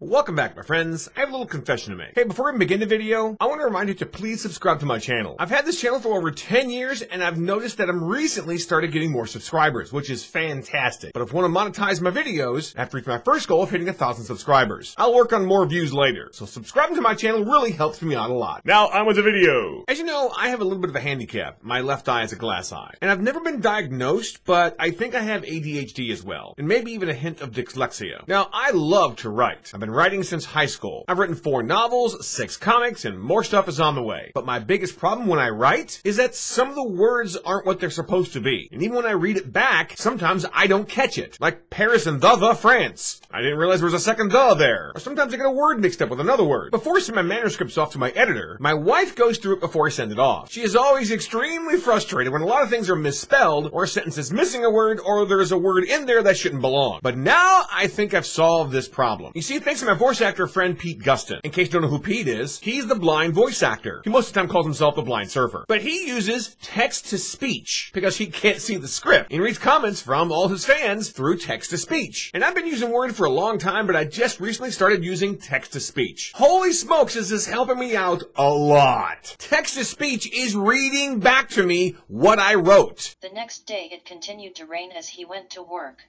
Welcome back, my friends. I have a little confession to make. Hey, before we begin the video, I want to remind you to please subscribe to my channel. I've had this channel for over 10 years, and I've noticed that I'm recently started getting more subscribers, which is fantastic. But if I want to monetize my videos, I have to reach my first goal of hitting 1,000 subscribers. I'll work on more views later, so subscribing to my channel really helps me out a lot. Now, on with the video. As you know, I have a little bit of a handicap. My left eye is a glass eye. And I've never been diagnosed, but I think I have ADHD as well, and maybe even a hint of dyslexia. Now, I love to write. I've been writing since high school. I've written 4 novels, 6 comics, and more stuff is on the way. But my biggest problem when I write is that some of the words aren't what they're supposed to be. And even when I read it back, sometimes I don't catch it. Like Paris and the France. I didn't realize there was a second the there. Or sometimes I get a word mixed up with another word. Before I send my manuscripts off to my editor, my wife goes through it before I send it off. She is always extremely frustrated when a lot of things are misspelled, or a sentence is missing a word, or there's a word in there that shouldn't belong. But now I think I've solved this problem. You see, thanks to my voice actor friend Pete Gustin. In case you don't know who Pete is, he's the blind voice actor. He most of the time calls himself the blind surfer. But he uses text-to-speech because he can't see the script. He reads comments from all his fans through text-to-speech. And I've been using Word for a long time, but I just recently started using text-to-speech. Holy smokes, is this helping me out a lot. Text-to-speech is reading back to me what I wrote. The next day it continued to rain as he went to work.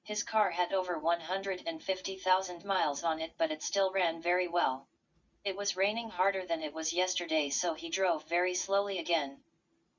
His car had over 150,000 miles on it, but it still ran very well. It was raining harder than it was yesterday, so he drove very slowly again.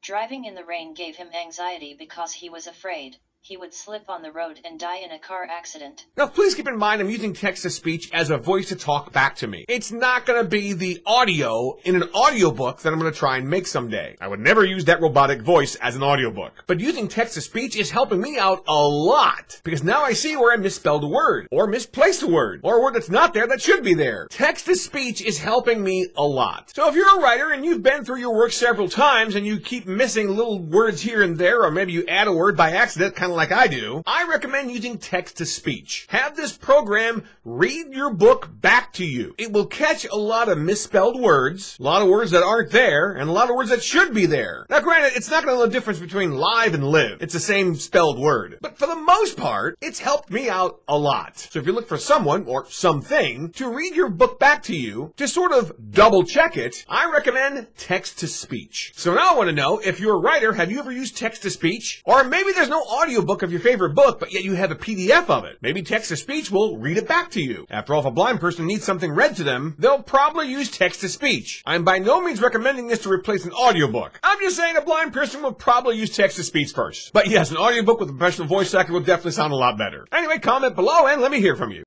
Driving in the rain gave him anxiety because he was afraid he would slip on the road and die in a car accident. Now, please keep in mind I'm using text-to-speech as a voice to talk back to me. It's not going to be the audio in an audiobook that I'm going to try and make someday. I would never use that robotic voice as an audiobook. But using text-to-speech is helping me out a lot, because now I see where I misspelled a word, or misplaced a word, or a word that's not there that should be there. Text-to-speech is helping me a lot. So if you're a writer and you've been through your work several times and you keep missing little words here and there, or maybe you add a word by accident, kind of like I do, I recommend using text-to-speech. Have this program read your book back to you. It will catch a lot of misspelled words, a lot of words that aren't there, and a lot of words that should be there. Now granted, it's not going to know the difference between live and live. It's the same spelled word. But for the most part, it's helped me out a lot. So if you look for someone, or something, to read your book back to you, to sort of double check it, I recommend text-to-speech. So now I want to know, if you're a writer, have you ever used text-to-speech? Or maybe there's no audiobook of your favorite book, but yet you have a PDF of it. Maybe text-to-speech will read it back to you. After all, if a blind person needs something read to them, they'll probably use text-to-speech. I'm by no means recommending this to replace an audiobook. I'm just saying a blind person will probably use text-to-speech first. But yes, an audiobook with a professional voice actor will definitely sound a lot better. Anyway, comment below and let me hear from you.